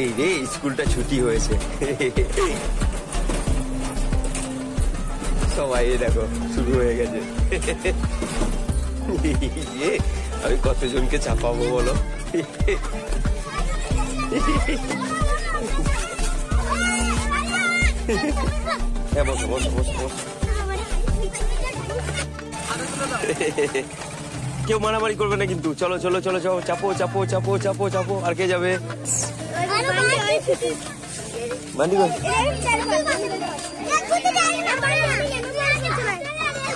এই রে স্কুলটা ছুটি হয়েছে, সবাই দেখো শুরু হয়ে গেছে। আমি কতজনকে চাপাবো বলো? হ্যাঁ বসো বসো বসো বসো। কেউ মারামারি করবে না কিন্তু। চলো চলো চলো চলো, চাপো চাপো চাপো চাপো চাপো। আর কে যাবে? বান্ডি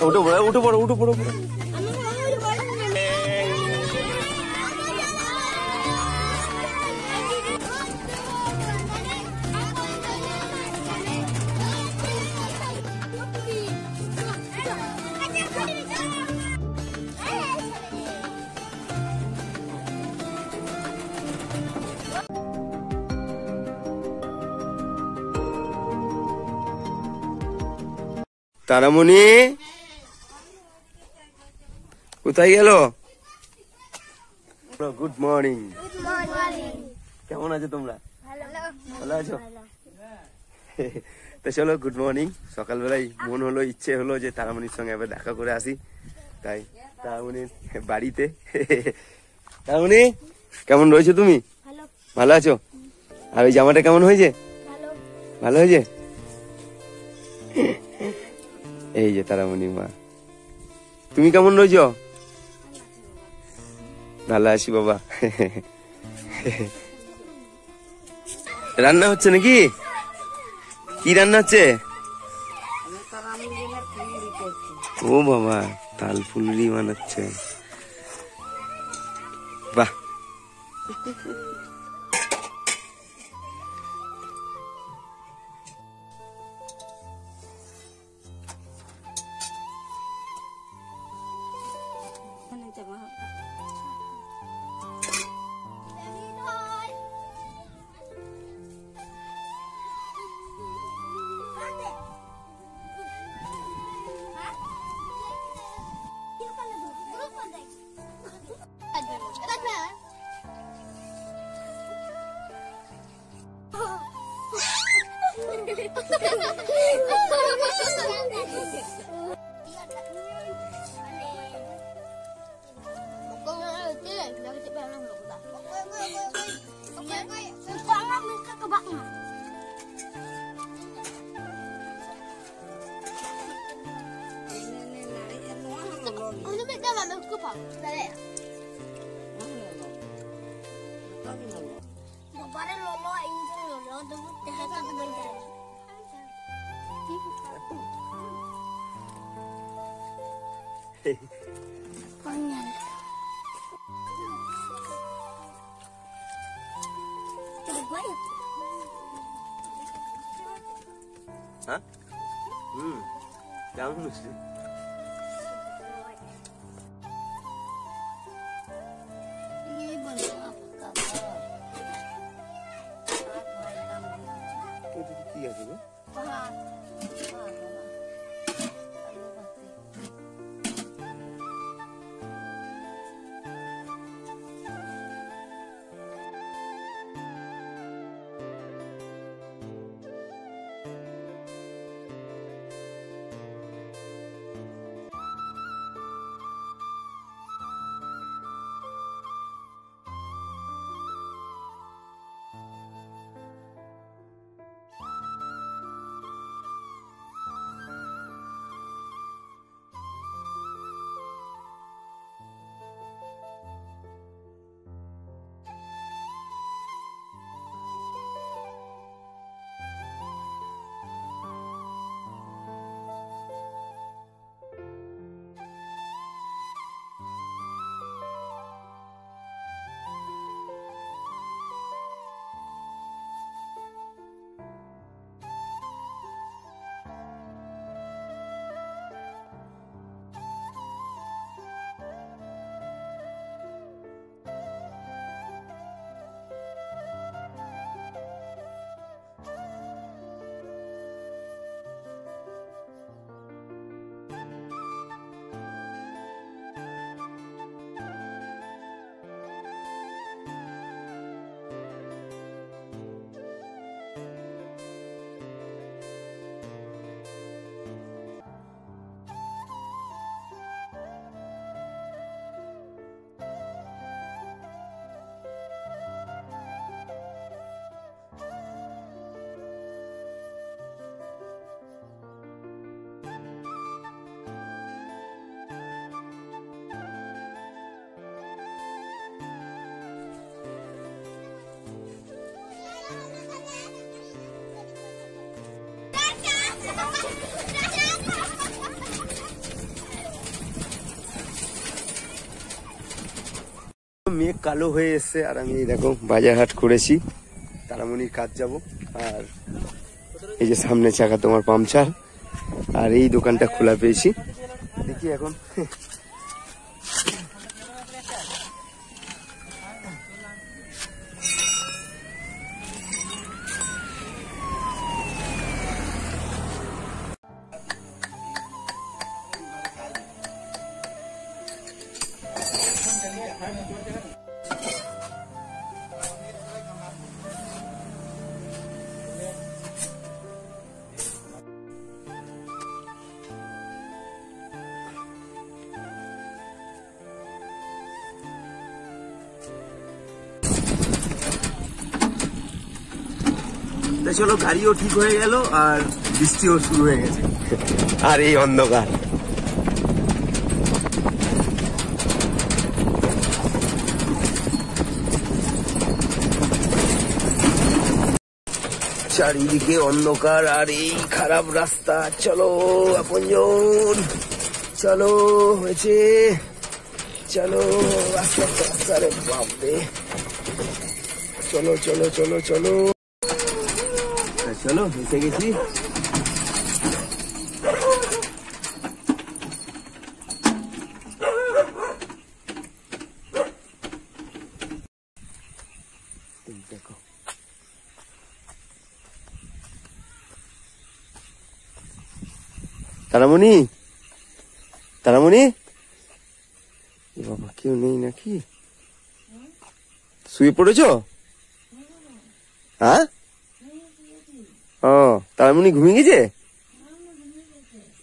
উঠো উঠো পড়ো উঠো পড়ো। তারামণি কোথায় গেল? Good morning. কেমন আছো তোমরা? ভালো আছো? তো চলো গুড মর্নিং। সকালবেলায় মন হলো, ইচ্ছে হলো যে তারামণির সঙ্গে আবার দেখা করে আসি, তাই তারামণির বাড়িতে। তারামণি কেমন রয়েছো তুমি? ভালো আছো? আর ওই জামাটা কেমন হয়েছে? ভালো হয়েছে? এই যে তারামণি মা, তুমি কেমন রয়েছ? ভালো আছি বাবা। রান্না হচ্ছে নাকি? কি রান্না হচ্ছে? ও বাবা, তাল ফুলুরি বানাচ্ছে, বাহ। কেমন হচ্ছে? কি আছে গো? মেঘ কালো হয়ে এসছে আর আমি দেখো বাজার হাট করেছি, তারামণির কাজ যাব। আর এই যে সামনে চাকা তোমার পাংচার, আর এই দোকানটা খোলা পেয়েছি, দেখি এখন। চলো, গাড়িও ঠিক হয়ে গেল আর বৃষ্টিও শুরু হয়ে গেছে, আর এই অন্ধকার। চারিদিকে অন্ধকার আর এই খারাপ রাস্তা। চলো আপনজন, চলো, হয়েছে, চলো, আস্তে আস্তে আস্তে, আরে বাপরে, চলো চলো চলো চলো চলো, এসে গেছি। দেখো তারামণি, তারামণি, বাবা কেউ নেই নাকি? শুয়ে পড়েছ? হ্যাঁ, ও তারামণি ঘুমিয়ে গেছে?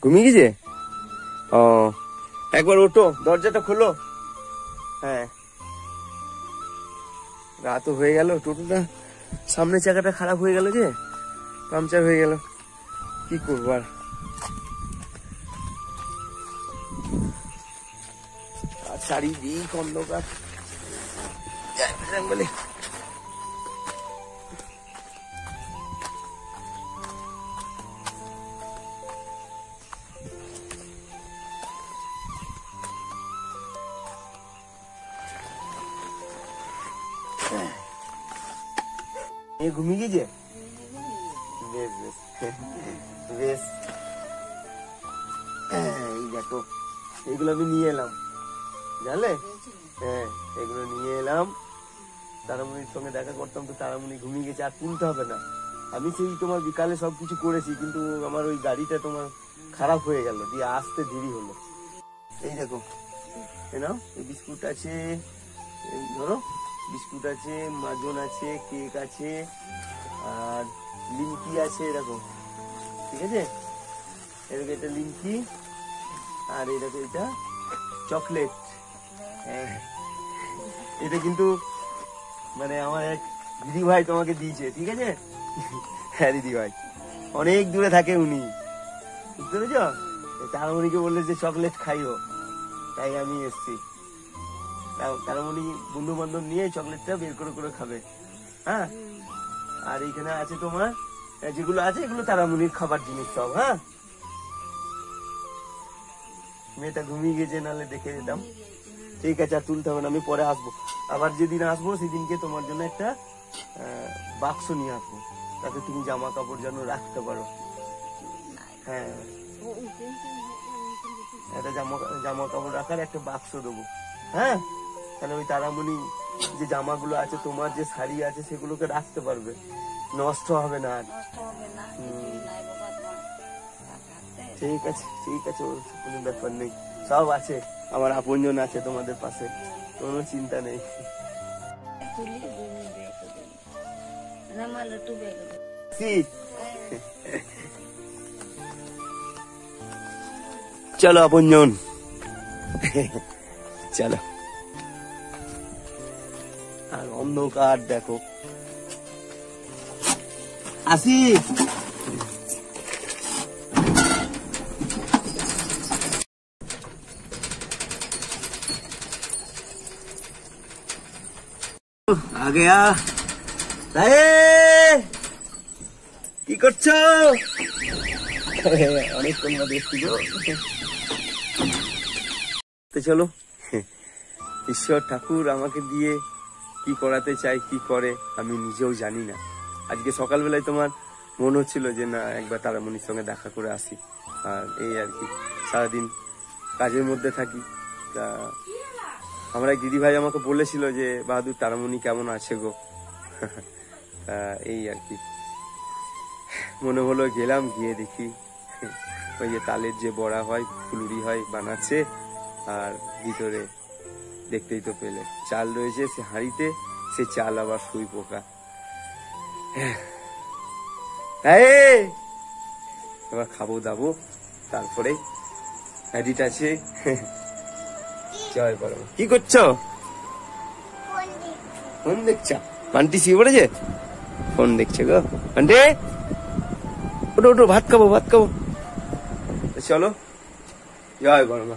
ঘুমিয়ে গেছে? ও একবার ওঠো, দরজাটা খোলো। হ্যাঁ, রাত হয়ে গেল, টোটোটা সামনের চাকাটা খারাপ হয়ে গেল, যে পাংচার হয়ে গেল, কি করবো আর। চারিদিক অন্ধকার বলে, ঘুমিয়ে গেছে? বেশ বেশ বেশ, এই দেখো এগুলো আমি নিয়ে এলাম, জানলে? হ্যাঁ, এগুলো নিয়ে এলাম। তারামণির সঙ্গে দেখা করতাম, তো তারামণি ঘুমিয়ে গেছে, আর তুলতে হবে না। আমি সেই তোমার বিকালে সবকিছু করেছি, কিন্তু আমার ওই গাড়িটা তোমার খারাপ হয়ে গেল, দিয়ে আসতে দেরি হলো। এই দেখো, এই নাও, এই বিস্কুট আছে, এই ধরো বিস্কুট আছে, মাজন আছে, কেক আছে, আর লিমকি আছে, দেখো, ঠিক আছে? এরকম এটা লিমকি, আর এই দেখো এটা চকলেট। এটা কিন্তু মানে আমার এক দিদি ভাই তোমাকে দিয়েছে, ঠিক আছে? হ্যাঁ দিদি ভাই, অনেক দূরে থাকে উনি, বুঝতে পেরেছ? তারামণিকে বললে যে চকলেট খাইও, তাই আমি এসছি। তারামণি বন্ধু বান্ধব নিয়ে চকলেটটা বের করে করে খাবে। হ্যাঁ, আর এইখানে আছে তোমার যেগুলো আছে, এগুলো তারামণির খাবার জিনিস সব। হ্যাঁ, মেয়েটা ঘুমিয়ে গেছে, নাহলে দেখে যেতাম। ঠিক আছে, আর তুলতে হবে না, আমি পরে আসবো। আবার যেদিন আসবো সেদিনকে তোমার জন্য একটা বাক্স নিয়ে আসবো, তাতে তুমি জামা কাপড় যেন রাখতে পারো। হ্যাঁ, একটা জামা কাপড় রাখার একটা বাক্স দেবো। হ্যাঁ, তাহলে ওই তারামণি যে জামাগুলো আছে, তোমার যে শাড়ি আছে, সেগুলোকে রাখতে পারবে, নষ্ট হবে না আর। ঠিক আছে ঠিক আছে, ওর কোনো ব্যাপার নেই, সব আছে, আমার আপনজন আছে তোমাদের পাশে, কোনো চিন্তা নেই। চলো আপনজন, চলো। আর অন্ধকার দেখো, আসি। आ गया। কি করছো? অনেকক্ষণ বাদে এসছি গো। তো চলো, ঈশ্বর ঠাকুর আমাকে দিয়ে কি করাতে চাই, কি করে আমি নিজেও জানি না। আজকে সকালবেলায় তোমার মনে হচ্ছিল যে না একবার তারামণির সঙ্গে দেখা করে আসি, আর এই আর কি সারাদিন কাজের মধ্যে থাকি। তা আমার এক দিদি ভাই আমাকে বলেছিল যে বাহাদুর তারামণি কেমন আছে গো। তা এই আর কি মনে হলো, গেলাম, গিয়ে দেখি ওই যে তালের যে বড়া হয়, ফুলুরি হয় বানাচ্ছে, আর ভিতরে দেখতেই তো পেলে চাল রয়েছে সে হাঁড়িতে, সে চাল আবার সুই পোকা। এবার খাবো দাবো, তারপরে এডিট আছে। জয় বড়, কি করছো? ফোন দেখছ? আন্টি শুয়ে পড়েছে, ফোন দেখছে গো। আন্টি ওটো ওটো, ভাত খাবো ভাত খাবো। চলো, জয় বড় মা।